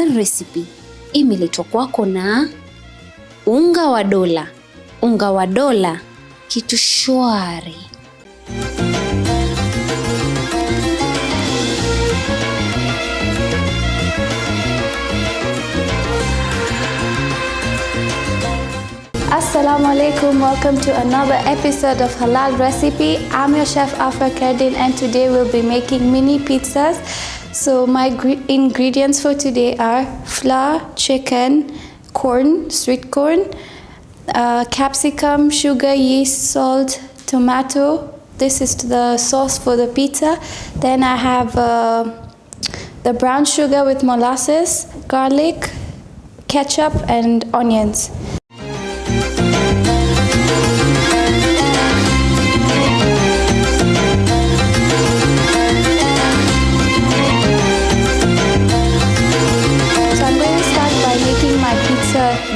Halal recipe imeletwa kwako na unga wa dola. Unga wa dola, kitu shwari. Assalamu alaikum, welcome to another episode of Halal Recipe. I'm your chef Afra Kardin, and today we'll be making mini pizzas. So my ingredients for today are flour, chicken, corn, sweet corn, capsicum, sugar, yeast, salt, tomato. This is the sauce for the pizza. Then I have the brown sugar with molasses, garlic, ketchup and onions.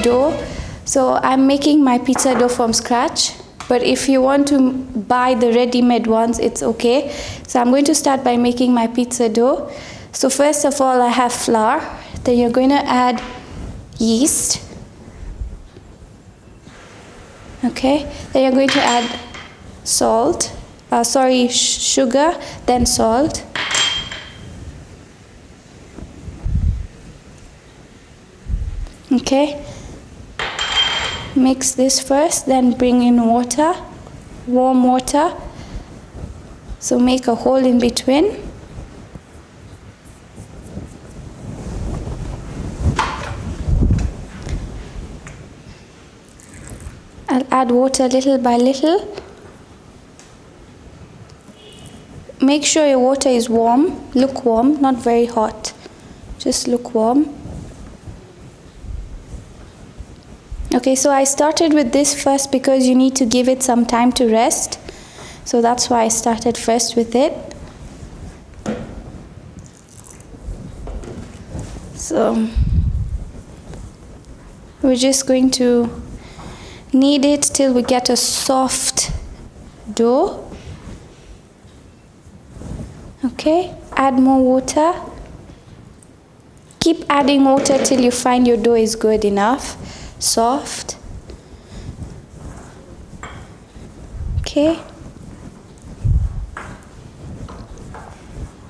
Dough. So I'm making my pizza dough from scratch, but if you want to buy the ready-made ones, it's okay. So I'm going to start by making my pizza dough. So first of all, I have flour. Then you're going to add yeast. Okay. Then you're going to add sugar, then salt. Okay. Mix this first, then bring in water, warm water. So make a hole in between. I'll add water little by little. Make sure your water is warm, lukewarm, not very hot, just lukewarm. Okay, so I started with this first because you need to give it some time to rest. So that's why I started first with it. So we're just going to knead it till we get a soft dough. Okay, add more water. Keep adding water till you find your dough is good enough. Soft. Okay.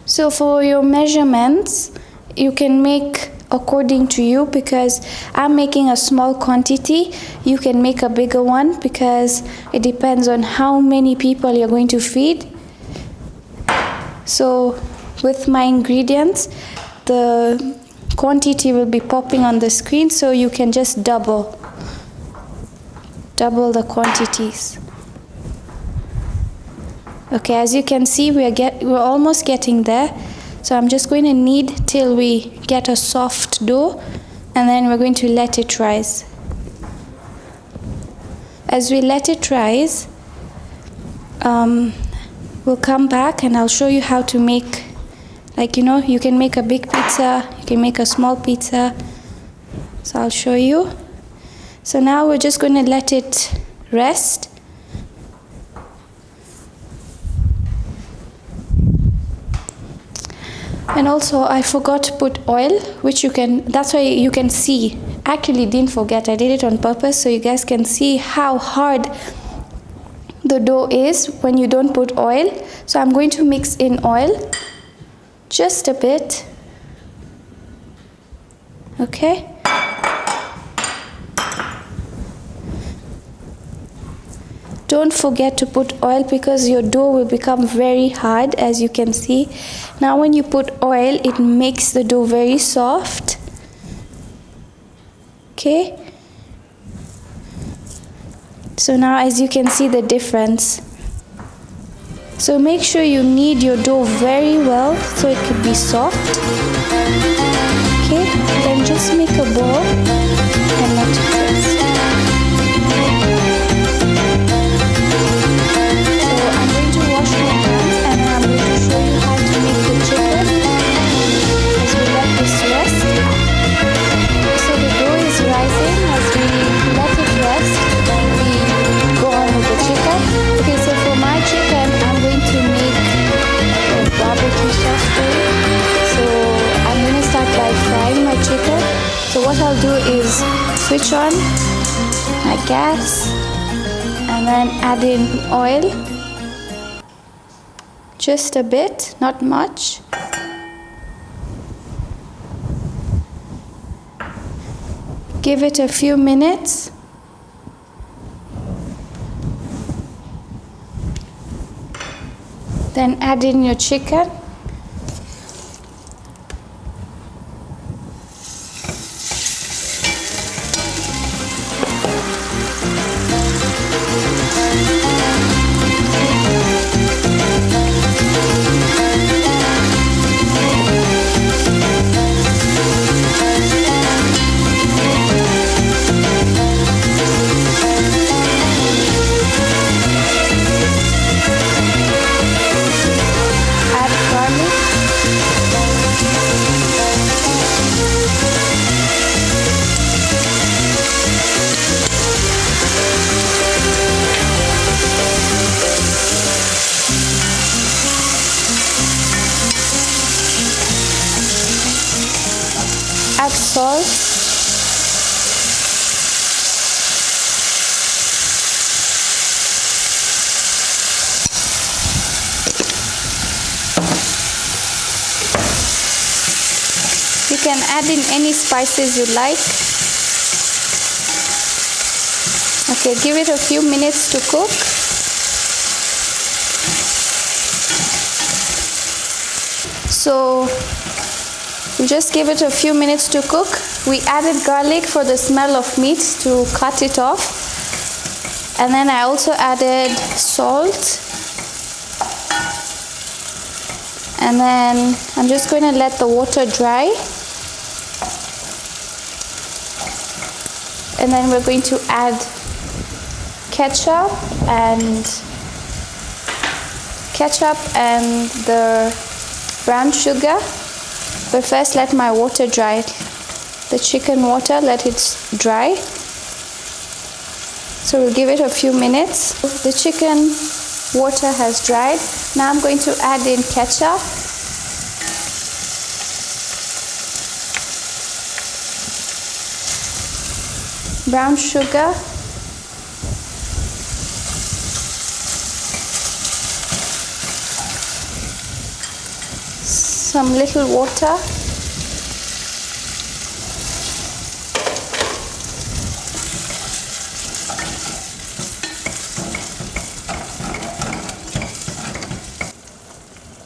So for your measurements, you can make according to you, because I'm making a small quantity. You can make a bigger one because it depends on how many people you're going to feed. So with my ingredients, the quantity will be popping on the screen, so you can just double the quantities. Okay, as you can see, we're almost getting there. So I'm just going to knead till we get a soft dough, and then we're going to let it rise. As we let it rise, we'll come back and I'll show you how to make. Like, you know, you can make a big pizza, you can make a small pizza. So I'll show you. So now we're just going to let it rest. And also I forgot to put oil, which that's why you can see. Actually didn't forget, I did it on purpose so you guys can see how hard the dough is when you don't put oil. So I'm going to mix in oil. Just a bit. Okay. Don't forget to put oil because your dough will become very hard, as you can see. Now when you put oil, it makes the dough very soft. Okay. So now as you can see the difference. So make sure you knead your dough very well so it could be soft. Okay, then just make a ball and let it rest. So I'm going to wash my hands and I'm going to show you how to make the chicken as we let this rest. So the dough is rising. As we let it rest, then we go on with the chicken. Okay, so for my chicken, I'm going to make a barbecue sauce for it. So I'm going to start by frying my chicken. what I'll do is switch on my gas and then add in oil, just a bit, not much. Give it a few minutes. Then add in your chicken. Add salt. You can add in any spices you like. Okay, give it a few minutes to cook. So we'll just give it a few minutes to cook. We added garlic for the smell of meat to cut it off. And then I also added salt. And then I'm just going to let the water dry. And then we're going to add ketchup and the brown sugar. But first let my water dry. The chicken water, let it dry. So we'll give it a few minutes. The chicken water has dried. Now I'm going to add in ketchup. Brown sugar. Some little water.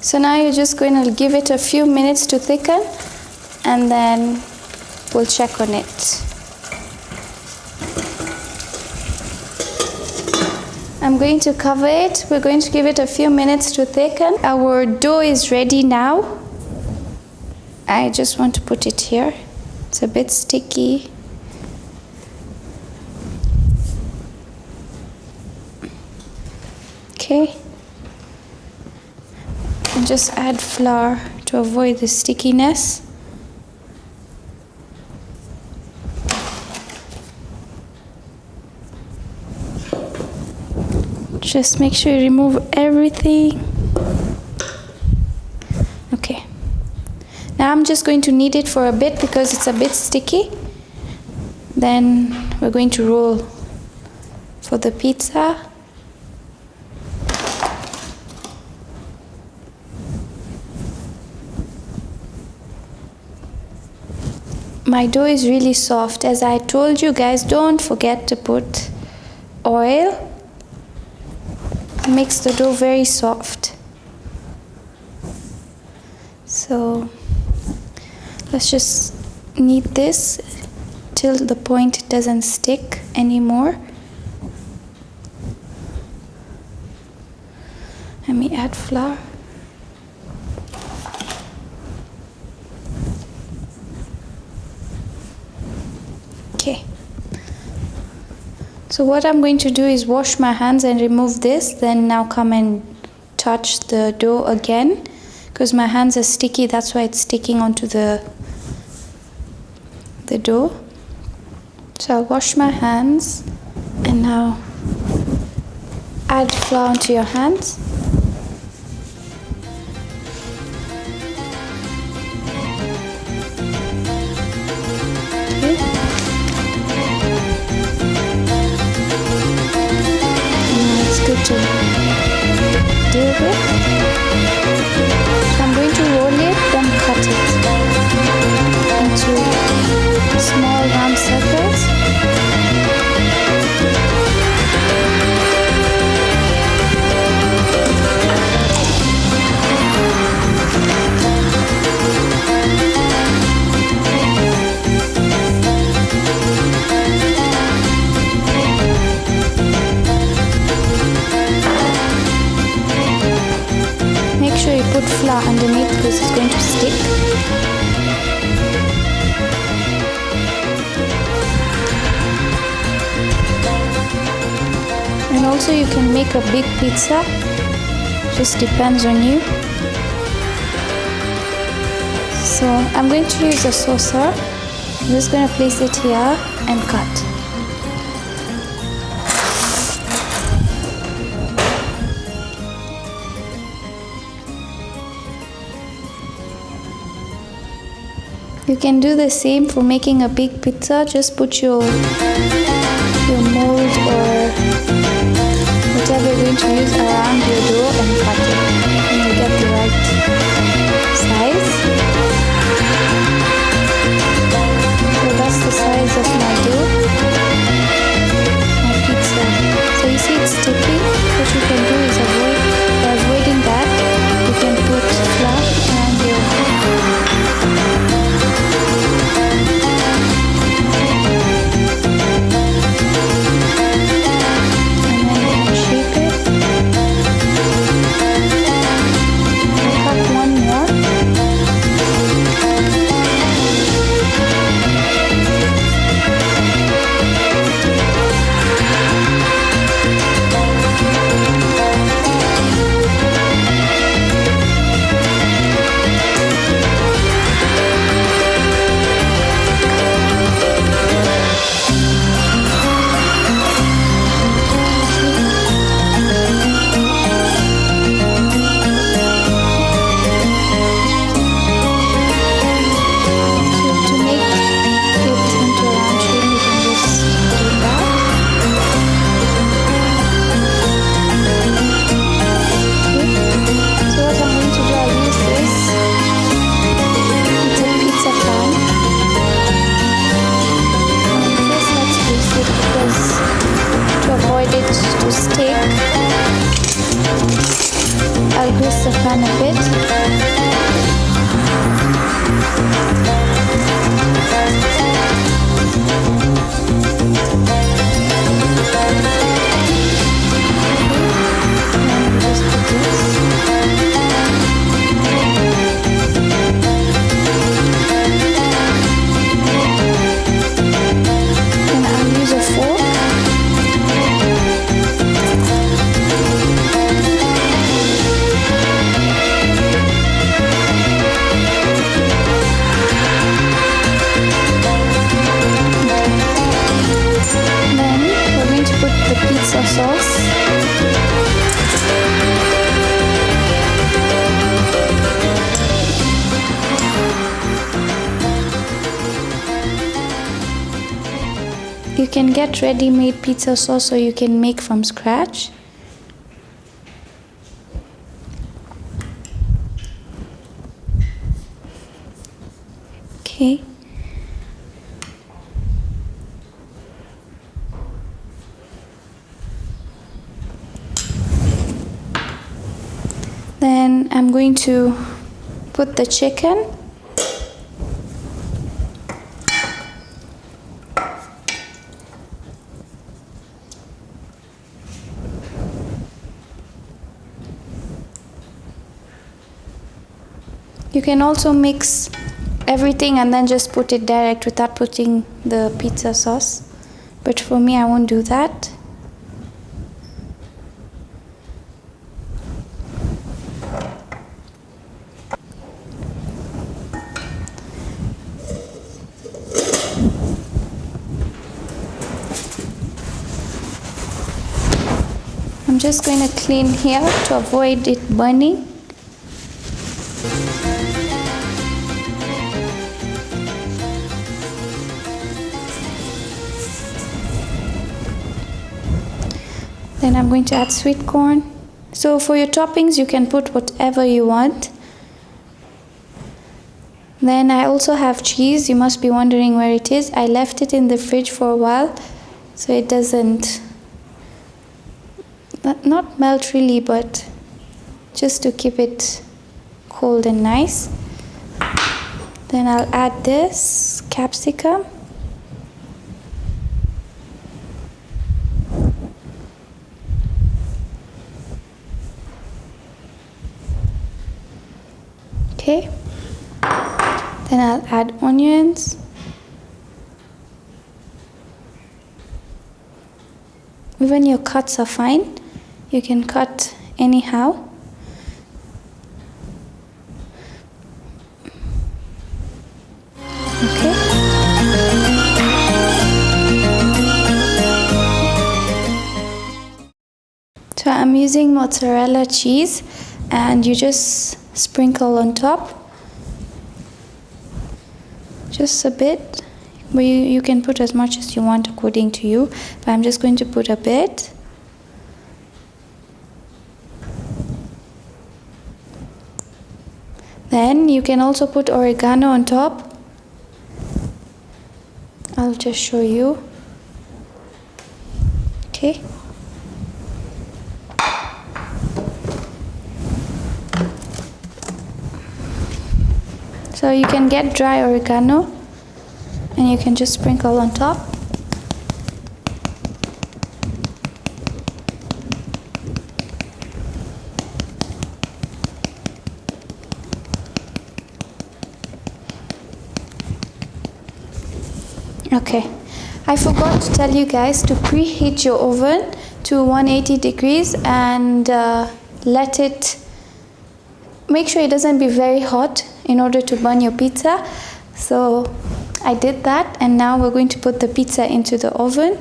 So now you're just going to give it a few minutes to thicken, and then we'll check on it. I'm going to cover it. We're going to give it a few minutes to thicken. Our dough is ready now. I just want to put it here. It's a bit sticky. Okay. And just add flour to avoid the stickiness. Just make sure you remove everything. Okay. Now I'm just going to knead it for a bit because it's a bit sticky. Then we're going to roll for the pizza. My dough is really soft. As I told you guys, don't forget to put oil. It makes the dough very soft. So let's just knead this till the point it doesn't stick anymore. Let me add flour. Okay. So what I'm going to do is wash my hands and remove this, then now come and touch the dough again, because my hands are sticky, that's why it's sticking onto the dough. So I'll wash my hands and now add flour onto your hands. Okay. bit. I'm going to roll it, then cut it into small round circles. Make sure you put flour underneath because it's going to stick. And also you can make a big pizza, just depends on you. So I'm going to use a saucer. I'm just going to place it here and cut. You can do the same for making a big pizza. Just put your mold or whatever you're going to use around your dough and cut it. And you'll get the right size. So that's the size of my dough, my pizza. So you see it's sticky. What you can do is avoiding that. You can put flour around your grease the pan a bit. And just put this. And I'll use a fork. Pizza sauce. You can get ready-made pizza sauce or you can make from scratch. Okay. Then I'm going to put the chicken. You can also mix everything and then just put it direct without putting the pizza sauce. But for me, I won't do that. I'm just going to clean here to avoid it burning. Then I'm going to add sweet corn, So for your toppings, you can put whatever you want. Then I also have cheese. You must be wondering where it is. I left it in the fridge for a while, so it doesn't not melt really, but just to keep it cold and nice. Then I'll add this capsicum. Okay. Then I'll add onions. Even your cuts are fine. You can cut anyhow. Okay. So I'm using mozzarella cheese, and you just sprinkle on top. Just a bit, but you can put as much as you want according to you, but I'm just going to put a bit. Then you can also put oregano on top. I'll just show you. Okay. So you can get dry oregano and you can just sprinkle on top. Okay, I forgot to tell you guys to preheat your oven to 180 degrees and let it, make sure it doesn't be very hot in order to burn your pizza. So I did that, and now we're going to put the pizza into the oven.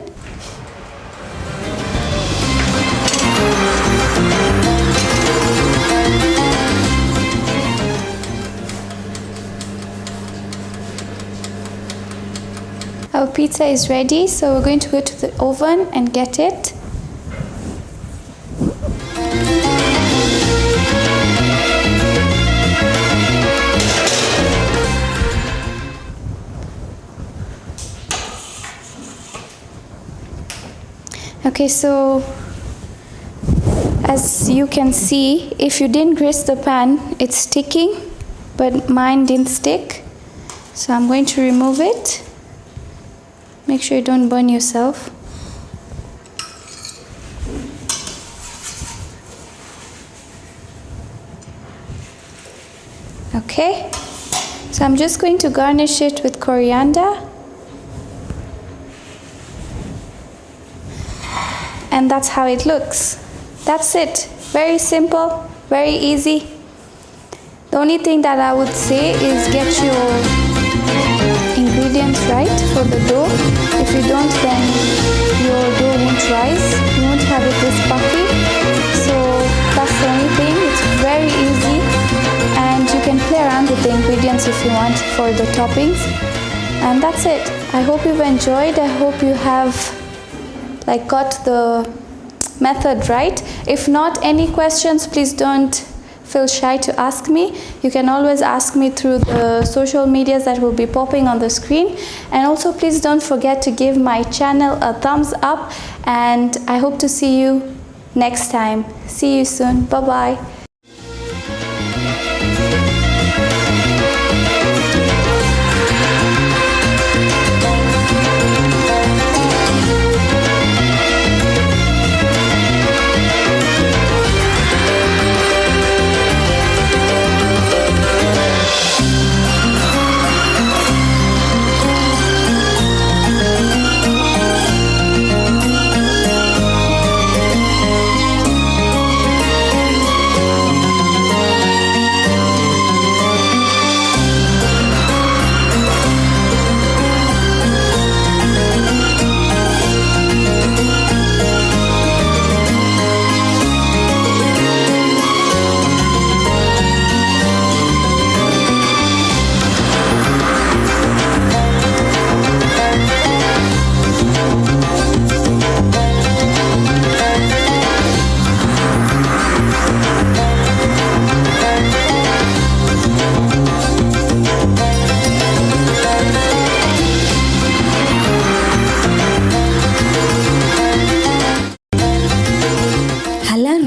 Our pizza is ready, so we're going to go to the oven and get it. Okay, so as you can see, if you didn't grease the pan, it's sticking, but mine didn't stick. So I'm going to remove it. Make sure you don't burn yourself. Okay, so I'm just going to garnish it with coriander. And that's how it looks. That's it. Very simple, very easy. The only thing that I would say is get your ingredients right for the dough. If you don't, then your dough won't rise. You won't have it this puffy. So that's the only thing. It's very easy, and you can play around with the ingredients if you want for the toppings. And that's it. I hope you've enjoyed. I hope you have got the method right. If not, any questions, please don't feel shy to ask me. You can always ask me through the social medias that will be popping on the screen. And also, please don't forget to give my channel a thumbs up, and I hope to see you next time. See you soon. Bye bye.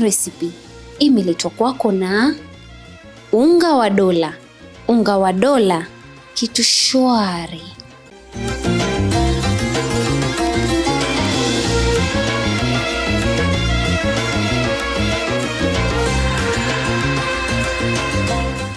recipe imeletwa kwako na unga wa dola. Unga wa dola, kitu shwari.